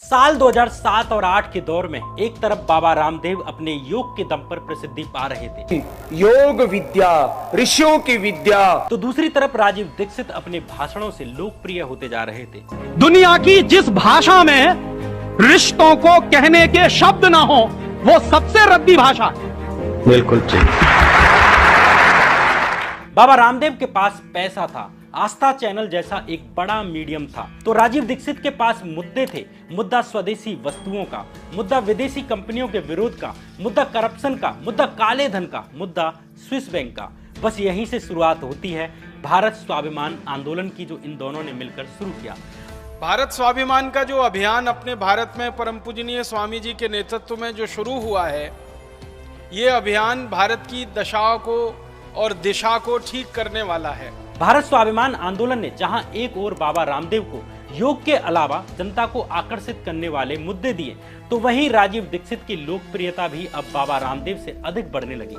साल 2007 और 8 के दौर में एक तरफ बाबा रामदेव अपने योग के दम पर प्रसिद्धि पा रहे थे, योग विद्या, ऋषियों की विद्या, तो दूसरी तरफ राजीव दीक्षित अपने भाषणों से लोकप्रिय होते जा रहे थे। दुनिया की जिस भाषा में रिश्तों को कहने के शब्द ना हो, वो सबसे रद्दी भाषा है। बिल्कुल ठीक। बाबा रामदेव के पास पैसा था, आस्था चैनल जैसा एक बड़ा मीडियम था, तो राजीव दीक्षित के पास मुद्दे थे। मुद्दा स्वदेशी वस्तुओं का, मुद्दा विदेशी कंपनियों के विरोध का, मुद्दा करप्शन का, मुद्दा काले धन का, मुद्दा स्विस बैंक का। बस यहीं से शुरुआत होती है भारत स्वाभिमान आंदोलन की, जो इन दोनों ने मिलकर शुरू किया। भारत स्वाभिमान का जो अभियान अपने भारत में परम पूजनीय स्वामी जी के नेतृत्व में जो शुरू हुआ है, ये अभियान भारत की दशा को और दिशा को ठीक करने वाला है। भारत स्वाभिमान आंदोलन ने जहां एक ओर बाबा रामदेव को योग के अलावा जनता को आकर्षित करने वाले मुद्दे दिए, तो वहीं राजीव दीक्षित की लोकप्रियता भी अब बाबा रामदेव से अधिक बढ़ने लगी।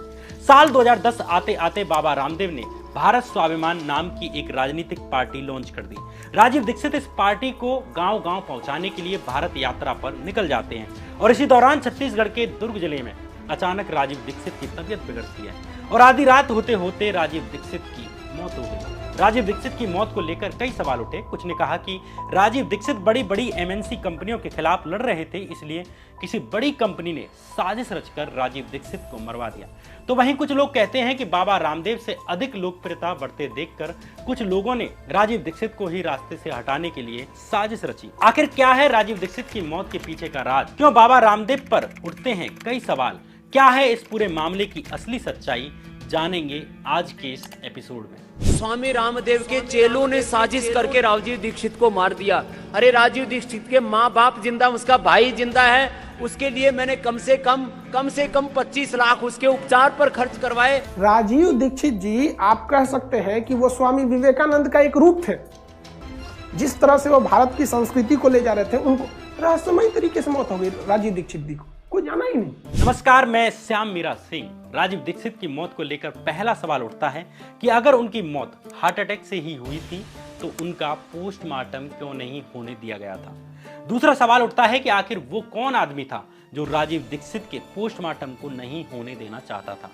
साल 2010 आते आते बाबा रामदेव ने भारत स्वाभिमान नाम की एक राजनीतिक पार्टी लॉन्च कर दी। राजीव दीक्षित इस पार्टी को गांव-गांव पहुंचाने के लिए भारत यात्रा पर निकल जाते हैं और इसी दौरान छत्तीसगढ़ के दुर्ग जिले में अचानक राजीव दीक्षित की तबीयत बिगड़ती है और आधी रात होते होते राजीव दीक्षित की मौत हो गई। राजीव दीक्षित की मौत को लेकर कई सवाल उठे। कुछ ने कहा कि राजीव दीक्षित बड़ी बड़ी एमएनसी कंपनियों के खिलाफ लड़ रहे थे, इसलिए किसी बड़ी कंपनी ने साजिश रचकर राजीव दीक्षित को मरवा दिया। तो वहीं कुछ लोग कहते हैं कि बाबा रामदेव से अधिक लोकप्रियता बढ़ते देखकर कुछ लोगों ने राजीव दीक्षित को ही रास्ते से हटाने के लिए साजिश रची। आखिर क्या है राजीव दीक्षित की मौत के पीछे का राज? क्यों बाबा रामदेव पर उठते हैं कई सवाल? क्या है इस पूरे मामले की असली सच्चाई? जानेंगे आज के इस एपिसोड में। स्वामी रामदेव के चेलों ने साजिश करके राजीव दीक्षित को मार दिया। अरे राजीव दीक्षित के माँ बाप जिंदा, उसका भाई जिंदा है, उसके लिए मैंने कम से कम 25 लाख उसके उपचार पर खर्च करवाए। राजीव दीक्षित जी, आप कह सकते हैं कि वो स्वामी विवेकानंद का एक रूप थे। जिस तरह से वो भारत की संस्कृति को ले जा रहे थे, उनको रहस्यमय तरीके से मौत हो गई राजीव दीक्षित जी को, कोई जाना ही नहीं। नमस्कार, मैं श्याम मीरा सिंह। राजीव दीक्षित की मौत को लेकर पहला सवाल उठता है कि अगर उनकी मौत हार्ट अटैक से ही हुई थी तो उनका पोस्टमार्टम क्यों नहीं होने दिया गया था। दूसरा सवाल उठता है कि आखिर वो कौन आदमी था जो राजीव दीक्षित के पोस्टमार्टम को नहीं होने देना चाहता था।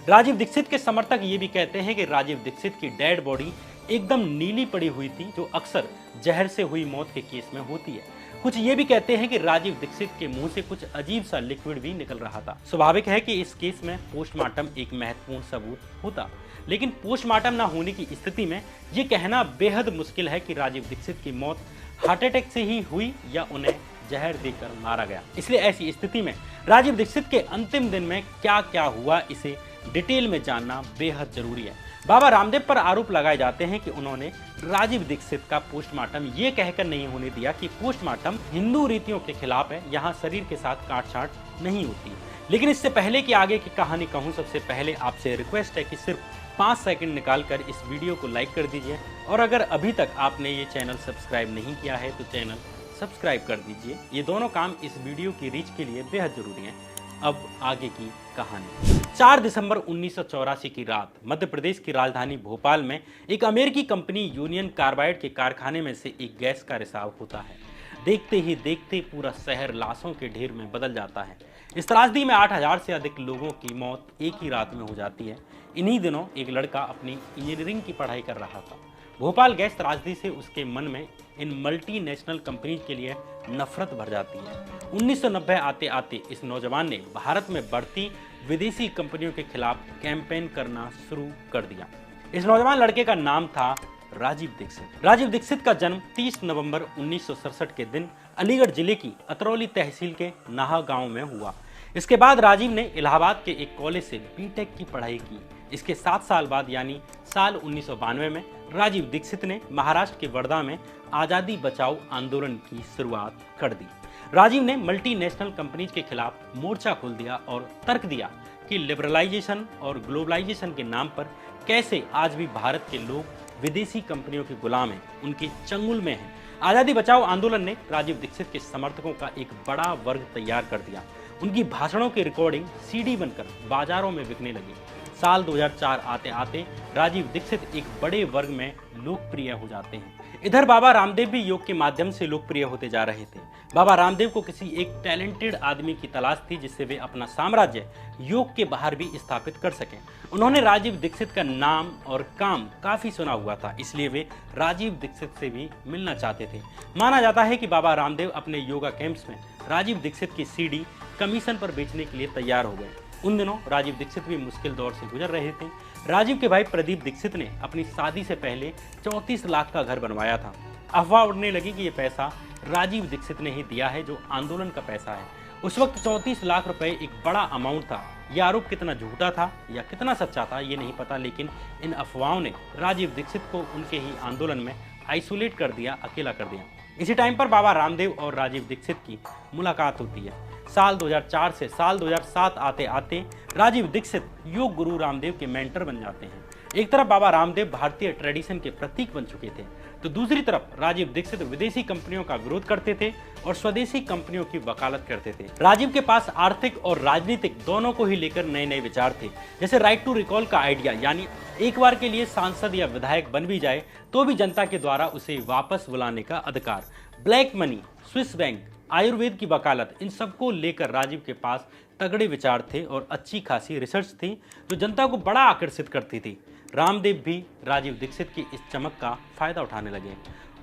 राजीव दीक्षित के समर्थक ये भी कहते हैं कि राजीव दीक्षित की डेड बॉडी एकदम नीली पड़ी हुई थी, जो अक्सर जहर से हुई मौत के केस में होती है। कुछ ये भी कहते हैं कि राजीव दीक्षित के मुंह से कुछ अजीब सा लिक्विड भी निकल रहा था। स्वाभाविक है कि इस केस में पोस्टमार्टम एक महत्वपूर्ण सबूत होता, लेकिन पोस्टमार्टम ना होने की स्थिति में ये कहना बेहद मुश्किल है कि राजीव दीक्षित की मौत हार्ट अटैक से ही हुई या उन्हें जहर देकर मारा गया। इसलिए ऐसी स्थिति में राजीव दीक्षित के अंतिम दिन में क्या क्या हुआ, इसे डिटेल में जानना बेहद जरूरी है। बाबा रामदेव पर आरोप लगाए जाते हैं कि उन्होंने राजीव दीक्षित का पोस्टमार्टम ये कहकर नहीं होने दिया कि पोस्टमार्टम हिंदू रीतियों के खिलाफ है, यहाँ शरीर के साथ काट-छांट नहीं होती। लेकिन इससे पहले कि आगे की कहानी कहूँ, सबसे पहले आपसे रिक्वेस्ट है कि सिर्फ 5 सेकंड निकालकर इस वीडियो को लाइक कर दीजिए और अगर अभी तक आपने ये चैनल सब्सक्राइब नहीं किया है तो चैनल सब्सक्राइब कर दीजिए। ये दोनों काम इस वीडियो की रीच के लिए बेहद जरूरी है। अब आगे की कहानी। 4 दिसंबर 1984 की रात मध्य प्रदेश की राजधानी भोपाल में एक अमेरिकी कंपनी यूनियन कार्बाइड के कारखाने में से एक गैस का रिसाव होता है। देखते ही देखते पूरा शहर लाशों के ढेर में बदल जाता है। इस त्रासदी में 8000 से अधिक लोगों की मौत एक ही रात में हो जाती है। इन्हीं दिनों एक लड़का अपनी इंजीनियरिंग की पढ़ाई कर रहा था। भोपाल गैस त्रासदी से उसके मन में इन मल्टीनेशनल कंपनीज के लिए नफरत भर जाती है। 1990 आते आते इस नौजवान ने भारत में बढ़ती विदेशी कंपनियों के खिलाफ कैंपेन करना शुरू कर दिया। इस नौजवान लड़के का नाम था राजीव दीक्षित। राजीव दीक्षित का जन्म 30 नवंबर 1967 के दिन अलीगढ़ जिले की अतरौली तहसील के नाहा गांव में हुआ। इसके बाद राजीव ने इलाहाबाद के एक कॉलेज से बीटेक की पढ़ाई की। इसके 7 साल बाद यानी साल 1992 में राजीव दीक्षित ने महाराष्ट्र के वर्धा में आज़ादी बचाओ आंदोलन की शुरुआत कर दी। राजीव ने मल्टीनेशनल कंपनीज के खिलाफ मोर्चा खोल दिया और तर्क दिया कि लिबरलाइजेशन और ग्लोबलाइजेशन के नाम पर कैसे आज भी भारत के लोग विदेशी कंपनियों के गुलाम हैं, उनके चंगुल में हैं। आज़ादी बचाओ आंदोलन ने राजीव दीक्षित के समर्थकों का एक बड़ा वर्ग तैयार कर दिया। उनकी भाषणों की रिकॉर्डिंग सीडी बनकर बाजारों में बिकने लगी। साल 2004 आते आते राजीव दीक्षित एक बड़े वर्ग में लोकप्रिय हो जाते हैं। इधर बाबा रामदेव भी योग के माध्यम से लोकप्रिय होते जा रहे थे। बाबा रामदेव को किसी एक टैलेंटेड आदमी की तलाश थी जिससे वे अपना साम्राज्य योग के बाहर भी स्थापित कर सकें। उन्होंने राजीव दीक्षित का नाम और काम काफी सुना हुआ था, इसलिए वे राजीव दीक्षित से भी मिलना चाहते थे। माना जाता है कि बाबा रामदेव अपने योगा कैंप्स में राजीव दीक्षित की सीडी कमीशन पर बेचने के लिए तैयार हो गए। उन दिनों राजीव दीक्षित भी मुश्किल दौर से गुजर रहे थे। राजीव के भाई प्रदीप दीक्षित ने अपनी शादी से पहले 34 लाख का घर बनवाया था। अफवाह उड़ने लगी कि यह पैसा राजीव दीक्षित ने ही दिया है, जो आंदोलन का पैसा है। उस वक्त 34 लाख रुपए एक बड़ा अमाउंट था। यह आरोप कितना झूठा था या कितना सच्चा था ये नहीं पता, लेकिन इन अफवाहों ने राजीव दीक्षित को उनके ही आंदोलन में आइसोलेट कर दिया, अकेला कर दिया। इसी टाइम पर बाबा रामदेव और राजीव दीक्षित की मुलाकात होती है। साल 2004 से साल 2007 आते आते राजीव दीक्षित योग गुरु रामदेव के मेंटर बन जाते हैं। एक तरफ बाबा रामदेव भारतीय ट्रेडिशन के प्रतीक बन चुके थे, तो दूसरी तरफ राजीव दीक्षित विदेशी कंपनियों का विरोध करते थे और स्वदेशी कंपनियों की वकालत करते थे। राजीव के पास आर्थिक और राजनीतिक दोनों को ही लेकर नए नए विचार थे, जैसे राइट टू रिकॉल का आइडिया, यानी एक बार के लिए सांसद या विधायक बन भी जाए तो भी जनता के द्वारा उसे वापस बुलाने का अधिकार, black money, Swiss bank, Ayurveda की वकालत, इन सबको लेकर राजीव के पास तगड़े विचार थे और अच्छी खासी रिसर्च थी जो जनता को बड़ा आकर्षित करती थी। रामदेव भी राजीव दीक्षित की इस चमक का फायदा उठाने लगे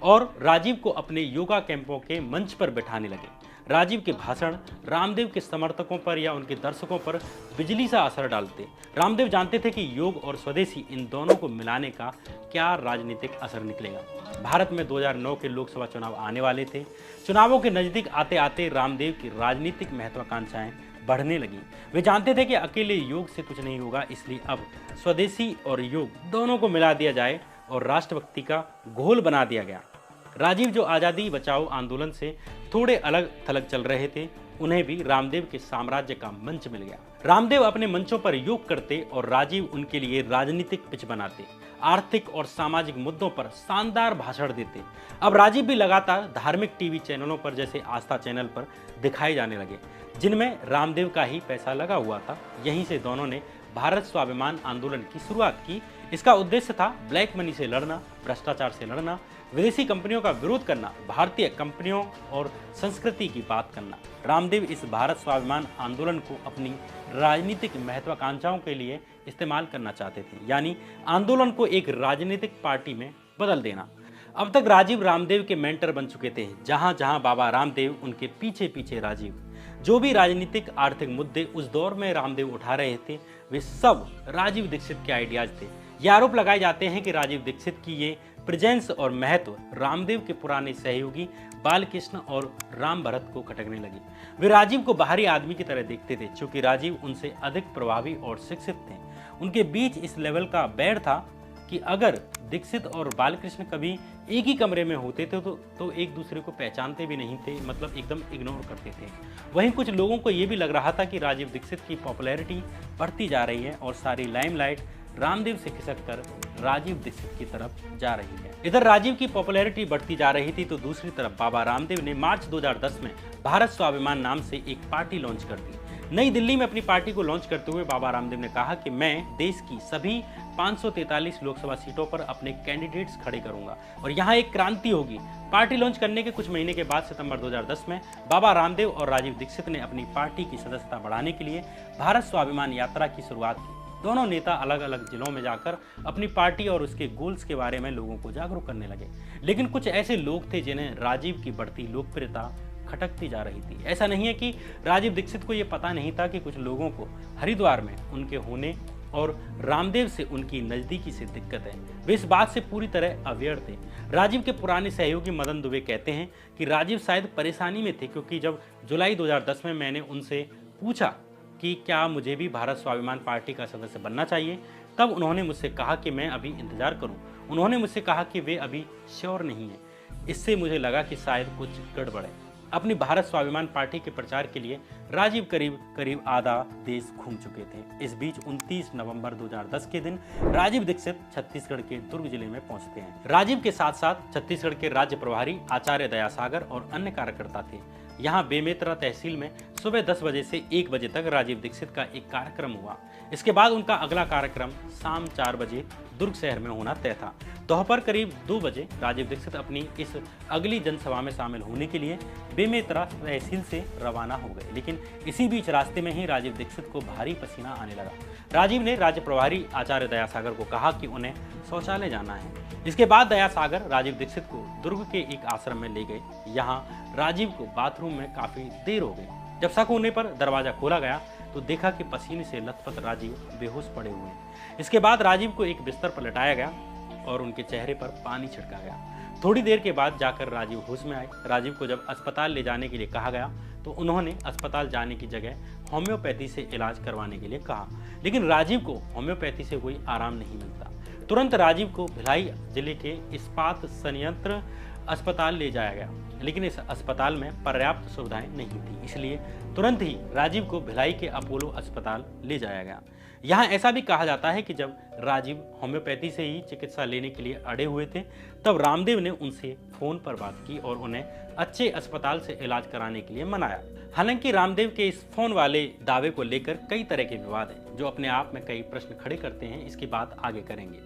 और राजीव को अपने योगा कैंपों के मंच पर बैठाने लगे। राजीव के भाषण रामदेव के समर्थकों पर या उनके दर्शकों पर बिजली सा असर डालते। रामदेव जानते थे कि योग और स्वदेशी इन दोनों को मिलाने का क्या राजनीतिक असर निकलेगा। भारत में 2009 के लोकसभा चुनाव आने वाले थे। चुनावों के नजदीक आते आते रामदेव की राजनीतिक महत्वाकांक्षाएं बढ़ने लगी। वे जानते थे कि अकेले योग से कुछ नहीं होगा, इसलिए अब स्वदेशी और योग दोनों को मिला दिया जाए और राष्ट्रभक्ति का घोल बना दिया गया। राजीव जो आज़ादी बचाओ आंदोलन से थोड़े अलग थलग चल रहे थे, उन्हें भी रामदेव के साम्राज्य का मंच मिल गया। रामदेव अपने मंचों पर योग करते और राजीव उनके लिए राजनीतिक पिच बनाते, आर्थिक और सामाजिक मुद्दों पर शानदार भाषण देते। अब राजीव भी लगातार धार्मिक टीवी चैनलों पर जैसे आस्था चैनल पर दिखाए जाने लगे, जिनमें रामदेव का ही पैसा लगा हुआ था। यहीं से दोनों ने भारत स्वाभिमान आंदोलन की शुरुआत की। इसका उद्देश्य था ब्लैक मनी से लड़ना, भ्रष्टाचार से लड़ना, विदेशी कंपनियों का विरोध करना, भारतीय कंपनियों और संस्कृति की बात करना। रामदेव इस भारत स्वाभिमान आंदोलन को अपनी राजनीतिक महत्वाकांक्षाओं के लिए इस्तेमाल करना चाहते थे, यानी आंदोलन को एक राजनीतिक पार्टी में बदल देना। अब तक राजीव रामदेव के मेंटर बन चुके थे। जहां जहां बाबा रामदेव, उनके पीछे पीछे राजीव। जो भी राजनीतिक आर्थिक मुद्दे उस दौर में रामदेव उठा रहे थे, वे सब राजीव दीक्षित के आइडियाज थे। ये आरोप लगाए जाते हैं कि राजीव दीक्षित की ये प्रेजेंस और महत्व रामदेव के पुराने सहयोगी बालकृष्ण और राम भरत को खटकने लगी। वे राजीव को बाहरी आदमी की तरह देखते थे, क्योंकि राजीव उनसे अधिक प्रभावी और शिक्षित थे। उनके बीच इस लेवल का बैर था कि अगर दीक्षित और बालकृष्ण कभी एक ही कमरे में होते थे तो एक दूसरे को पहचानते भी नहीं थे, मतलब एकदम इग्नोर करते थे। वहीं कुछ लोगों को ये भी लग रहा था कि राजीव दीक्षित की पॉपुलैरिटी बढ़ती जा रही है और सारी लाइमलाइट रामदेव से खिसककर राजीव दीक्षित की तरफ जा रही है। इधर राजीव की पॉपुलैरिटी बढ़ती जा रही थी तो दूसरी तरफ बाबा रामदेव ने मार्च 2010 में भारत स्वाभिमान नाम से एक पार्टी लॉन्च कर दी। नई दिल्ली में अपनी पार्टी को लॉन्च करते हुए बाबा रामदेव ने कहा कि मैं देश की सभी 543 लोकसभा सीटों पर अपने कैंडिडेट्स खड़े करूंगा और यहां एक क्रांति होगी। पार्टी लॉन्च करने के कुछ महीने के बाद सितंबर 2010 में बाबा रामदेव और राजीव दीक्षित ने अपनी पार्टी की सदस्यता बढ़ाने के लिए भारत स्वाभिमान यात्रा की शुरुआत की। दोनों नेता अलग अलग जिलों में जाकर अपनी पार्टी और उसके गोल्स के बारे में लोगों को जागरूक करने लगे। लेकिन कुछ ऐसे लोग थे जिन्हें राजीव की बढ़ती लोकप्रियता खटकती जा रही थी। ऐसा नहीं है कि राजीव दीक्षित को यह पता नहीं था कि कुछ लोगों को हरिद्वार में उनके होने और रामदेव से उनकी नजदीकी से दिक्कत है। वे इस बात से पूरी तरह अवेयर थे। राजीव के पुराने सहयोगी मदन दुबे कहते हैं कि राजीव शायद परेशानी में थे, क्योंकि जब जुलाई 2010 में मैंने उनसे पूछा कि क्या मुझे भी भारत स्वाभिमान पार्टी का सदस्य बनना चाहिए, तब उन्होंने मुझसे कहा कि मैं अभी इंतजार करूं। उन्होंने मुझसे कहा कि वे अभी श्योर नहीं है। इससे मुझे लगा कि शायद कुछ गड़बड़ है। अपनी भारत स्वाभिमान पार्टी के प्रचार के लिए राजीव करीब आधा देश घूम चुके थे। इस बीच 29 नवंबर 2010 के दिन राजीव दीक्षित छत्तीसगढ़ के दुर्ग जिले में पहुंचते हैं। राजीव के साथ साथ छत्तीसगढ़ के राज्य प्रभारी आचार्य दयासागर और अन्य कार्यकर्ता थे। यहाँ बेमेतरा तहसील में सुबह 10 बजे से 1 बजे तक राजीव दीक्षित का एक कार्यक्रम हुआ। इसके बाद उनका अगला कार्यक्रम शाम 4 बजे दुर्ग शहर में होना तय था। दोपहर करीब 2 बजे राजीव दीक्षित अपनी इस अगली जनसभा में शामिल होने के लिए बेमेतरा तहसील से रवाना हो गए, लेकिन इसी बीच रास्ते में ही राजीव दीक्षित को भारी पसीना आने लगा। राजीव ने राज्य प्रभारी आचार्य दयासागर को कहा कि उन्हें शौचालय जाना है। इसके बाद दयासागर राजीव दीक्षित को दुर्ग के एक आश्रम में ले गए। यहाँ राजीव को बाथरूम में काफी देर हो गई। जब शक होने पर दरवाजा खोला गया तो देखा कि पसीने से लथपथ राजीव बेहोश पड़े हुए हैं। इसके बाद राजीव को एक बिस्तर पर लटाया गया और उनके चेहरे पर पानी छिड़का गया। थोड़ी देर के बाद जाकर राजीव होश में आए। राजीव को जब अस्पताल ले जाने के लिए कहा गया तो उन्होंने अस्पताल जाने की जगह होम्योपैथी से इलाज करवाने के लिए कहा, लेकिन राजीव को होम्योपैथी से कोई आराम नहीं मिलता। तुरंत राजीव को भिलाई जिले के इस्पात संयंत्र अस्पताल ले जाया गया, लेकिन इस अस्पताल में पर्याप्त सुविधाएं नहीं थी, इसलिए तुरंत ही राजीव को भिलाई के अपोलो अस्पताल ले जाया गया। यहाँ ऐसा भी कहा जाता है कि जब राजीव होम्योपैथी से ही चिकित्सा लेने के लिए अड़े हुए थे, तब रामदेव ने उनसे फोन पर बात की और उन्हें अच्छे अस्पताल से इलाज कराने के लिए मनाया। हालांकि रामदेव के इस फोन वाले दावे को लेकर कई तरह के विवाद हैं, जो अपने आप में कई प्रश्न खड़े करते हैं। इसकी बात आगे करेंगे।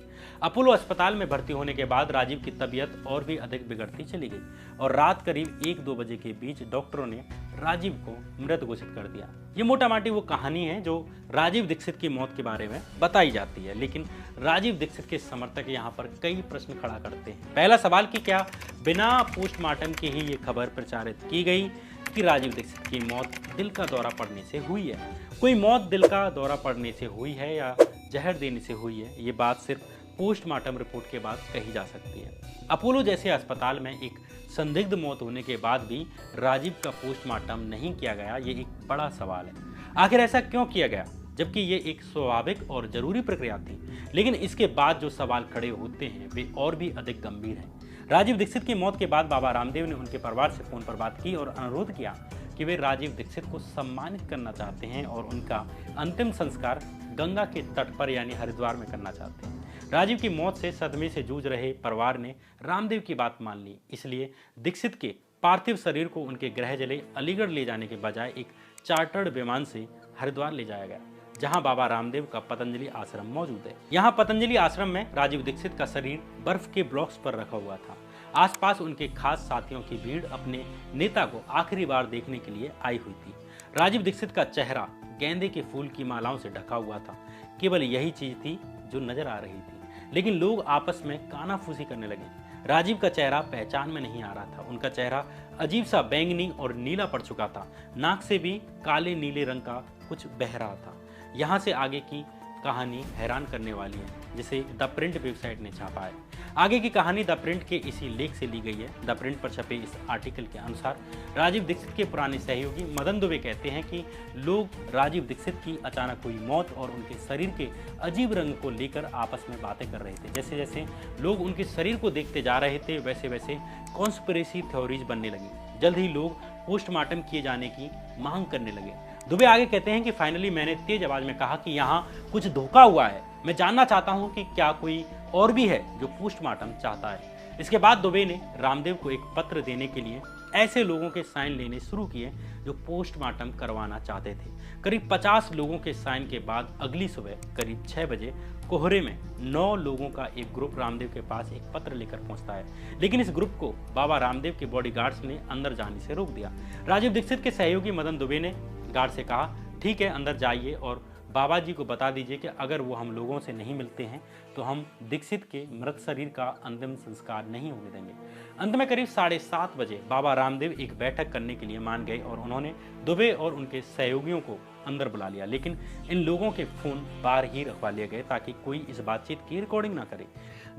अपोलो अस्पताल में भर्ती होने के बाद राजीव की तबीयत और भी अधिक बिगड़ती चली गई और रात करीब 1-2 बजे के बीच डॉक्टरों ने राजीव को मृत घोषित कर दिया। ये मोटा माटी वो कहानी है जो राजीव दीक्षित की मौत के बारे में बताई जाती है, लेकिन राजीव दीक्षित के समर्थक यहाँ पर कई प्रश्न खड़ा करते हैं। पहला सवाल कि क्या बिना पोस्टमार्टम के ही ये खबर प्रचारित की गई कि राजीव दीक्षित की मौत दिल का दौरा पड़ने से हुई है? कोई मौत दिल का दौरा पड़ने से हुई है या जहर देने से हुई है, ये बात सिर्फ पोस्टमार्टम रिपोर्ट के बाद कही जा सकती है। अपोलो जैसे अस्पताल में एक संदिग्ध मौत होने के बाद भी राजीव का पोस्टमार्टम नहीं किया गया, ये एक बड़ा सवाल है। आखिर ऐसा क्यों किया गया, जबकि ये एक स्वाभाविक और जरूरी प्रक्रिया थी? लेकिन इसके बाद जो सवाल खड़े होते हैं वे और भी अधिक गंभीर हैं। राजीव दीक्षित की मौत के बाद बाबा रामदेव ने उनके परिवार से फोन पर बात की और अनुरोध किया कि वे राजीव दीक्षित को सम्मानित करना चाहते हैं और उनका अंतिम संस्कार गंगा के तट पर यानी हरिद्वार में करना चाहते हैं। राजीव की मौत से सदमे से जूझ रहे परिवार ने रामदेव की बात मान ली, इसलिए दीक्षित के पार्थिव शरीर को उनके गृह जिले अलीगढ़ ले जाने के बजाय एक चार्टर्ड विमान से हरिद्वार ले जाया गया, जहां बाबा रामदेव का पतंजलि आश्रम मौजूद है। यहाँ पतंजलि आश्रम में राजीव दीक्षित का शरीर बर्फ के ब्लॉक्स पर रखा हुआ था। आसपास उनके खास साथियों की भीड़ अपने नेता को आखिरी बार देखने के लिए आई हुई थी। राजीव दीक्षित का चेहरा गेंदे के फूल की मालाओं से ढका हुआ था। केवल यही चीज थी जो नजर आ रही थी, लेकिन लोग आपस में कानाफूसी करने लगे। राजीव का चेहरा पहचान में नहीं आ रहा था। उनका चेहरा अजीब सा बैंगनी और नीला पड़ चुका था। नाक से भी काले नीले रंग का कुछ बह रहा था। यहाँ से आगे की कहानी हैरान करने वाली है, जिसे द प्रिंट वेबसाइट ने छापा है। आगे की कहानी द प्रिंट के इसी लेख से ली गई है। द प्रिंट पर छपे इस आर्टिकल के अनुसार राजीव दीक्षित के पुराने सहयोगी मदन दुबे कहते हैं कि लोग राजीव दीक्षित की अचानक हुई मौत और उनके शरीर के अजीब रंग को लेकर आपस में बातें कर रहे थे। जैसे जैसे लोग उनके शरीर को देखते जा रहे थे, वैसे वैसे कॉन्स्पिरेसी थ्योरीज बनने लगी। जल्द ही लोग पोस्टमार्टम किए जाने की मांग करने लगे। दुबे आगे कहते हैं कि फाइनली मैंने तेज आवाज में कहा कि यहाँ कुछ धोखा हुआ है। मैं जानना चाहता हूँ कि क्या कोई और भी है जो पोस्टमार्टम चाहता है। इसके बाद दुबे ने रामदेव को एक पत्र देने के लिए ऐसे लोगों के साइन लेने शुरू किए जो पोस्टमार्टम करवाना चाहते थे। करीब 50 लोगों के साइन के बाद अगली सुबह करीब 6 बजे कोहरे में 9 लोगों का एक ग्रुप रामदेव के पास एक पत्र लेकर पहुंचता है, लेकिन इस ग्रुप को बाबा रामदेव के बॉडीगार्ड्स ने अंदर जाने से रोक दिया। राजीव दीक्षित के सहयोगी मदन दुबे ने गार्ड से कहा, ठीक है अंदर जाइए और बाबा जी को बता दीजिए कि अगर वो हम लोगों से नहीं मिलते हैं तो हम दीक्षित के मृत शरीर का अंतिम संस्कार नहीं होने देंगे। अंत में करीब 7:30 बजे बाबा रामदेव एक बैठक करने के लिए मान गए और उन्होंने दुबे और उनके सहयोगियों को अंदर बुला लिया, लेकिन इन लोगों के फोन बाहर ही रखवा लिए गए ताकि कोई इस बातचीत की रिकॉर्डिंग ना करे।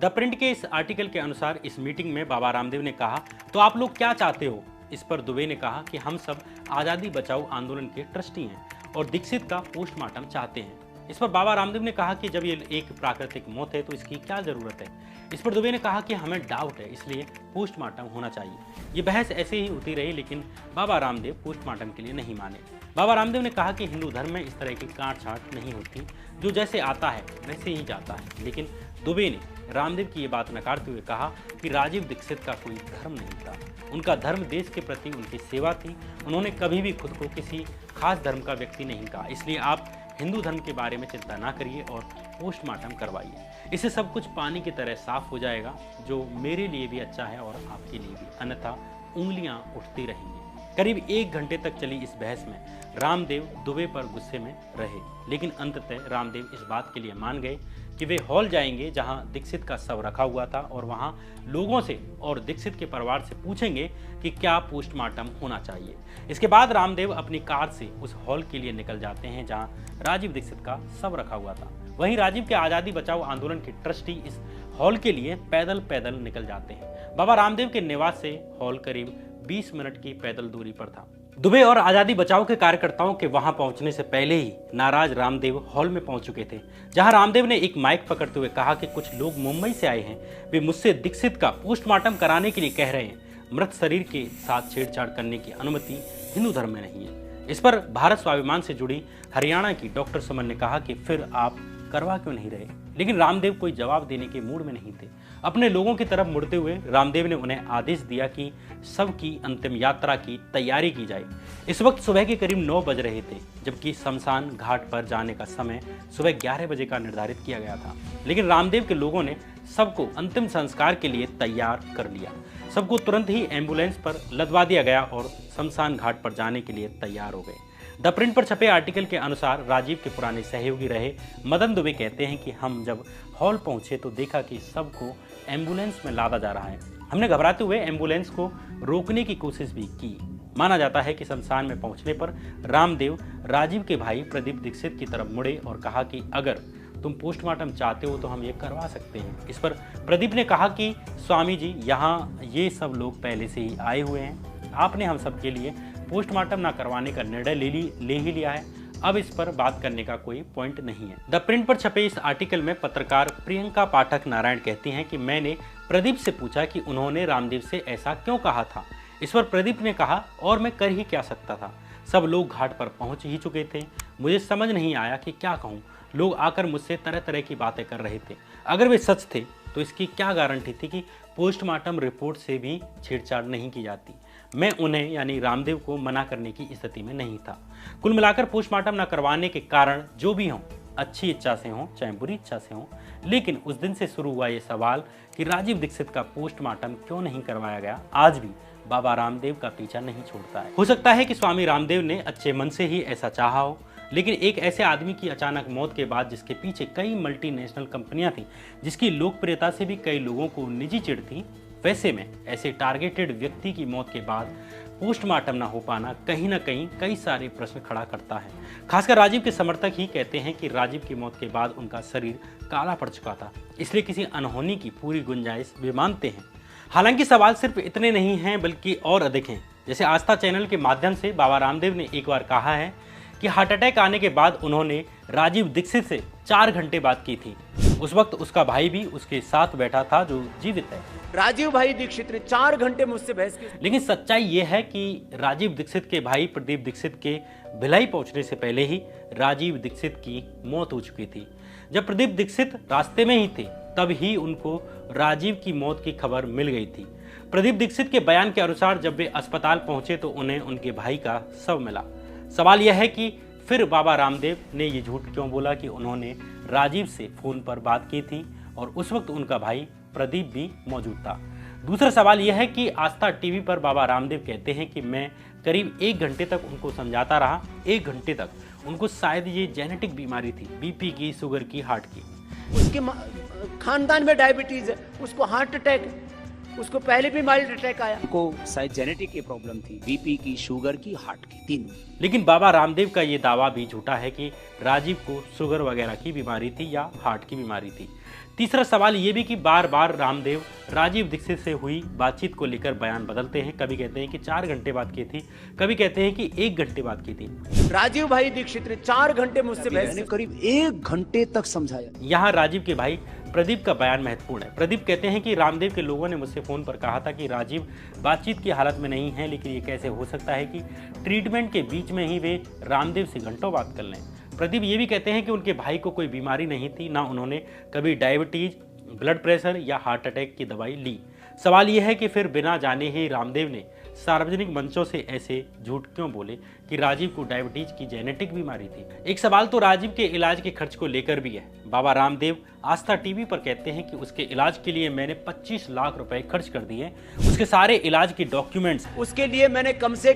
द प्रिंट के इस आर्टिकल के अनुसार इस मीटिंग में बाबा रामदेव ने कहा, तो आप लोग क्या चाहते हो? इस पर दुबे ने कहा कि हम सब आज़ादी बचाओ आंदोलन के ट्रस्टी हैं और दीक्षित का पोस्टमार्टम चाहते हैं। इस पर बाबा रामदेव ने कहा कि जब ये एक प्राकृतिक मौत है तो इसकी क्या ज़रूरत है। इस पर दुबे ने कहा कि हमें डाउट है, इसलिए पोस्टमार्टम होना चाहिए। ये बहस ऐसे ही होती रही, लेकिन बाबा रामदेव पोस्टमार्टम के लिए नहीं माने। बाबा रामदेव ने कहा कि हिंदू धर्म में इस तरह की काट छाट नहीं होती, जो जैसे आता है वैसे ही जाता है। लेकिन दुबे ने रामदेव की ये बात नकारते हुए कहा कि राजीव दीक्षित का कोई धर्म नहीं था, उनका धर्म देश के प्रति उनकी सेवा थी। उन्होंने कभी भी खुद को किसी खास धर्म का व्यक्ति नहीं कहा, इसलिए आप हिंदू धर्म के बारे में चिंता ना करिए और पोस्टमार्टम करवाइए, इससे सब कुछ पानी की तरह साफ हो जाएगा, जो मेरे लिए भी अच्छा है और आपके लिए भी, अन्यथा उंगलियां उठती रहेंगी। करीब 1 घंटे तक चली इस बहस में रामदेव दुबे पर गुस्से में रहे, लेकिन अंततः रामदेव इस बात के लिए मान गए कि वे हॉल जाएंगे जहां दीक्षित का शव रखा हुआ था और वहां लोगों से और दीक्षित के परिवार से पूछेंगे कि क्या पोस्टमार्टम होना चाहिए। इसके बाद रामदेव अपनी कार से उस हॉल के लिए निकल जाते हैं जहां राजीव दीक्षित का शव रखा हुआ था। वहीं राजीव के आज़ादी बचाओ आंदोलन के ट्रस्टी इस हॉल के लिए पैदल निकल जाते हैं। बाबा रामदेव के निवास से हॉल करीब 20 मिनट की पैदल दूरी पर था। दुबे और आज़ादी बचाओ के कार्यकर्ताओं के वहां पहुंचने से पहले ही नाराज रामदेव हॉल में पहुंच चुके थे, जहां रामदेव ने एक माइक पकड़ते हुए कहा कि कुछ लोग मुंबई से आए हैं, वे मुझसे दीक्षित का पोस्टमार्टम कराने के लिए कह रहे हैं। मृत शरीर के साथ छेड़छाड़ करने की अनुमति हिंदू धर्म में नहीं है। इस पर भारत स्वाभिमान से जुड़ी हरियाणा की डॉक्टर सुमन ने कहा कि फिर आप करवा क्यों नहीं रहे, लेकिन रामदेव कोई जवाब देने के मूड में नहीं थे। अपने लोगों की तरफ मुड़ते हुए रामदेव ने उन्हें आदेश दिया कि सबकी अंतिम यात्रा की तैयारी की जाए। इस वक्त सुबह के करीब 9 बज रहे थे, जबकि शमशान घाट पर जाने का समय सुबह 11 बजे का निर्धारित किया गया था, लेकिन रामदेव के लोगों ने सबको अंतिम संस्कार के लिए तैयार कर लिया। सबको तुरंत ही एम्बुलेंस पर लदवा दिया गया और शमशान घाट पर जाने के लिए तैयार हो गए। द प्रिंट पर छपे आर्टिकल के अनुसार राजीव के पुराने सहयोगी रहे मदन दुबे कहते हैं कि हम जब हॉल पहुंचे तो देखा कि सबको एम्बुलेंस में लादा जा रहा है। हमने घबराते हुए एम्बुलेंस को रोकने की कोशिश भी की। माना जाता है कि शमशान में पहुंचने पर रामदेव राजीव के भाई प्रदीप दीक्षित की तरफ मुड़े और कहा कि अगर तुम पोस्टमार्टम चाहते हो तो हम ये करवा सकते हैं। इस पर प्रदीप ने कहा कि स्वामी जी, यहाँ ये सब लोग पहले से ही आए हुए हैं, आपने हम सब के लिए पोस्टमार्टम ना करवाने का निर्णय ले ही लिया है, अब इस पर बात करने का कोई पॉइंट नहीं है। द प्रिंट पर छपे इस आर्टिकल में पत्रकार प्रियंका पाठक नारायण कहती हैं कि मैंने प्रदीप से पूछा कि उन्होंने रामदेव से ऐसा क्यों कहा था। इस पर प्रदीप ने कहा, और मैं कर ही क्या सकता था, सब लोग घाट पर पहुंच ही चुके थे, मुझे समझ नहीं आया कि क्या कहूँ। लोग आकर मुझसे तरह तरह की बातें कर रहे थे, अगर वे सच थे तो इसकी क्या गारंटी थी कि पोस्टमार्टम रिपोर्ट से भी छेड़छाड़ नहीं की जाती। मैं उन्हें यानी रामदेव को मना करने की स्थिति में नहीं था। कुल मिलाकर पोस्टमार्टम न करवाने के कारण जो भी हों, अच्छी इच्छा से हों चाहे बुरी इच्छा से हों, लेकिन उस दिन से शुरू हुआ ये सवाल कि राजीव दीक्षित का पोस्टमार्टम क्यों नहीं करवाया गया, आज भी बाबा रामदेव का पीछा नहीं छोड़ता है। हो सकता है कि स्वामी रामदेव ने अच्छे मन से ही ऐसा चाहा हो, लेकिन एक ऐसे आदमी की अचानक मौत के बाद जिसके पीछे कई मल्टीनेशनल कंपनियां थी, जिसकी लोकप्रियता से भी कई लोगों को निजी चिढ़ थी, वैसे में ऐसे टारगेटेड व्यक्ति की मौत के बाद पोस्टमार्टम ना हो पाना कहीं ना कहीं कई सारे प्रश्न खड़ा करता है। खासकर राजीव के समर्थक ही कहते हैं कि राजीव की मौत के बाद उनका शरीर काला पड़ चुका था, इसलिए किसी अनहोनी की पूरी गुंजाइश वे मानते हैं। हालांकि सवाल सिर्फ इतने नहीं हैं बल्कि और अधिक हैं। जैसे आस्था चैनल के माध्यम से बाबा रामदेव ने एक बार कहा है कि हार्ट अटैक आने के बाद उन्होंने राजीव दीक्षित से 4 घंटे बात की थी। उस वक्त उसका भाई भी उसके साथ बैठा था जो जीवित है। राजीव भाई दीक्षित ने 4 घंटे मुझसे बहस की। लेकिन सच्चाई यह है कि राजीव दीक्षित के भाई प्रदीप दीक्षित के भिलाई पहुंचने से पहले ही राजीव दीक्षित की मौत हो चुकी थी। जब प्रदीप दीक्षित रास्ते में ही थे तब ही उनको राजीव की मौत की खबर मिल गई थी। प्रदीप दीक्षित के बयान के अनुसार जब वे अस्पताल पहुंचे तो उन्हें उनके भाई का शव मिला। सवाल यह है कि फिर बाबा रामदेव ने ये झूठ क्यों बोला कि उन्होंने राजीव से फोन पर बात की थी और उस वक्त उनका भाई प्रदीप भी मौजूद था। दूसरा सवाल यह है कि आस्था टीवी पर बाबा रामदेव कहते हैं कि मैं करीब 1 घंटे तक उनको समझाता रहा। 1 घंटे तक उनको शायद ये जेनेटिक बीमारी थी, बीपी की, शुगर की, हार्ट की। उसके खानदान में डायबिटीज है, उसको हार्ट अटैक है, उसको पहले भी माइल्ड अटैक आया, को शायद जेनेटिक की प्रॉब्लम थी, बीपी की, शुगर की, हार्ट की, तीनों। लेकिन बाबा रामदेव का ये दावा भी झूठा है कि राजीव को शुगर वगैरह की बीमारी थी या हार्ट की बीमारी थी। तीसरा सवाल ये भी कि बार बार रामदेव राजीव दीक्षित से हुई बातचीत को लेकर बयान बदलते हैं। कभी कहते हैं कि 4 घंटे बात की थी, कभी कहते हैं कि 1 घंटे बात की थी। राजीव भाई दीक्षित ने 4 घंटे मुझसे बहस की। करीब 1 घंटे तक समझाया। यहाँ राजीव के भाई प्रदीप का बयान महत्वपूर्ण है। प्रदीप कहते हैं कि रामदेव के लोगों ने मुझसे फोन पर कहा था कि राजीव बातचीत की हालत में नहीं है, लेकिन ये कैसे हो सकता है कि ट्रीटमेंट के बीच में ही वे रामदेव से घंटों बात कर लें। प्रदीप ये भी कहते हैं कि उनके भाई को कोई बीमारी नहीं थी, ना उन्होंने कभी डायबिटीज, ब्लड प्रेशर या हार्ट अटैक की दवाई ली। सवाल यह है कि फिर बिना जाने ही रामदेव ने सार्वजनिक मंचों से ऐसे झूठ क्यों बोले कि राजीव को डायबिटीज की जेनेटिक बीमारी थी। एक सवाल तो राजीव के इलाज के खर्च को लेकर भी है। बाबा रामदेव आस्था टीवी पर कहते हैं कि उसके इलाज के लिए मैंने 25 लाख रुपए खर्च कर दिए। उसके सारे इलाज की डॉक्यूमेंट्स, उसके लिए मैंने कम से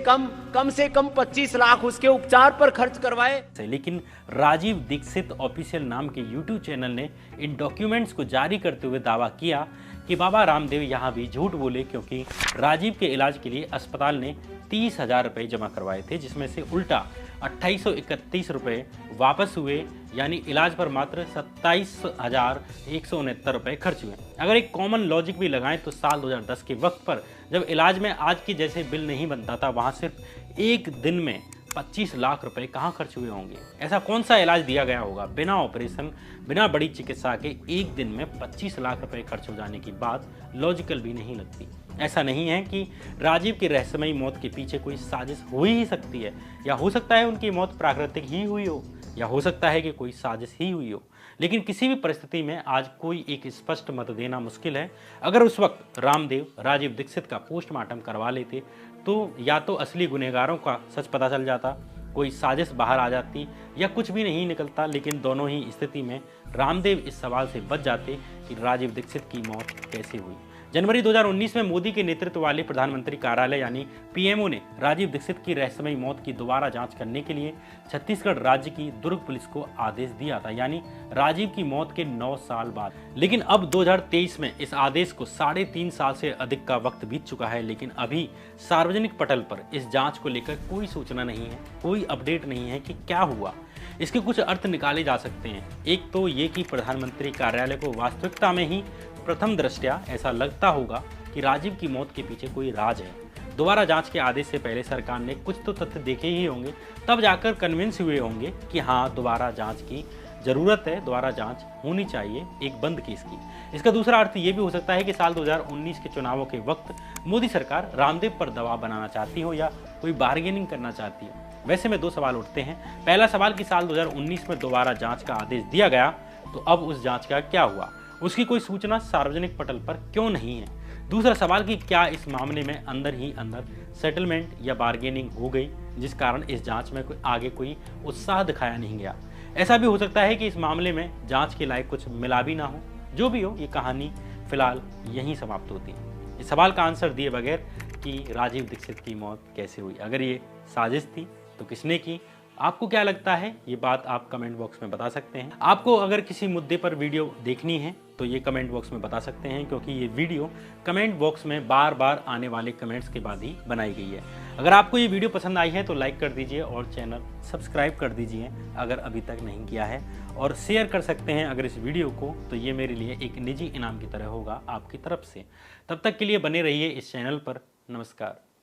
कम 25 लाख उसके उपचार पर खर्च करवाए। लेकिन राजीव दीक्षित ऑफिशियल नाम के यूट्यूब चैनल ने इन डॉक्यूमेंट्स को जारी करते हुए दावा किया कि बाबा रामदेव यहाँ भी झूठ बोले, क्योंकि राजीव के इलाज के लिए अस्पताल ने 30,000 रुपये जमा करवाए थे, जिसमें से उल्टा 2831 रुपये वापस हुए, यानी इलाज पर मात्र 27,169 रुपये खर्च हुए। अगर एक कॉमन लॉजिक भी लगाएं तो साल 2010 के वक्त पर जब इलाज में आज के जैसे बिल नहीं बनता था, वहाँ सिर्फ एक दिन में 25 लाख रुपए कहाँ खर्च हुए होंगे। ऐसा कौन सा इलाज दिया गया होगा बिना ऑपरेशन, बिना बड़ी चिकित्सा के एक दिन में 25 लाख रुपए खर्च हो जाने की बात लॉजिकल भी नहीं लगती। ऐसा नहीं है कि राजीव की रहस्यमयी मौत के पीछे कोई साजिश हो ही सकती है, या हो सकता है उनकी मौत प्राकृतिक ही हुई हो, या हो सकता है कि कोई साजिश ही हुई हो। लेकिन किसी भी परिस्थिति में आज कोई एक स्पष्ट मत देना मुश्किल है। अगर उस वक्त रामदेव राजीव दीक्षित का पोस्टमार्टम करवा लेते तो या तो असली गुनहगारों का सच पता चल जाता, कोई साजिश बाहर आ जाती, या कुछ भी नहीं निकलता। लेकिन दोनों ही स्थिति में रामदेव इस सवाल से बच जाते कि राजीव दीक्षित की मौत कैसे हुई। जनवरी 2019 में मोदी के नेतृत्व वाले प्रधानमंत्री कार्यालय यानी पीएमओ ने राजीव दीक्षित की रहस्यमयी मौत की दोबारा जांच करने के लिए छत्तीसगढ़ राज्य की दुर्ग पुलिस को आदेश दिया था, यानी राजीव की मौत के 9 साल बाद। लेकिन अब 2023 में इस आदेश को 3.5 साल से अधिक का वक्त बीत चुका है, लेकिन अभी सार्वजनिक पटल पर इस जांच को लेकर कोई सूचना नहीं है, कोई अपडेट नहीं है कि क्या हुआ। इसके कुछ अर्थ निकाले जा सकते हैं। एक तो ये कि प्रधानमंत्री कार्यालय को वास्तविकता में ही प्रथम दृष्टया ऐसा लगता होगा कि राजीव की मौत के पीछे कोई राज है। दोबारा जांच के आदेश से पहले सरकार ने कुछ तो तथ्य देखे ही होंगे, तब जाकर कन्विंस हुए होंगे कि हाँ, दोबारा जांच की जरूरत है, दोबारा जांच होनी चाहिए एक बंद केस की। इसका दूसरा अर्थ ये भी हो सकता है कि साल 2019 के चुनावों के वक्त मोदी सरकार रामदेव पर दबाव बनाना चाहती हो या कोई बार्गेनिंग करना चाहती हो। वैसे में 2 सवाल उठते हैं। पहला सवाल कि साल 2019 में दोबारा जांच का आदेश दिया गया, तो अब उस जांच का क्या हुआ, उसकी कोई सूचना सार्वजनिक पटल पर क्यों नहीं है। दूसरा सवाल कि क्या इस मामले में अंदर ही अंदर सेटलमेंट या बार्गेनिंग हो गई, जिस कारण इस जांच में आगे कोई उत्साह दिखाया नहीं गया। ऐसा भी हो सकता है कि इस मामले में जांच के लायक कुछ मिला भी ना हो। जो भी हो, ये कहानी फिलहाल यहीं समाप्त होती है। इस सवाल का आंसर दिए बगैर कि राजीव दीक्षित की मौत कैसे हुई, अगर ये साजिश थी तो किसने की, आपको क्या लगता है, ये बात आप कमेंट बॉक्स में बता सकते हैं। आपको अगर किसी मुद्दे पर वीडियो देखनी है तो ये कमेंट बॉक्स में बता सकते हैं, क्योंकि ये वीडियो कमेंट बॉक्स में बार बार आने वाले कमेंट्स के बाद ही बनाई गई है। अगर आपको ये वीडियो पसंद आई है तो लाइक कर दीजिए और चैनल सब्सक्राइब कर दीजिए अगर अभी तक नहीं किया है, और शेयर कर सकते हैं अगर इस वीडियो को, तो ये मेरे लिए एक निजी इनाम की तरह होगा आपकी तरफ से। तब तक के लिए बने रहिए इस चैनल पर। नमस्कार।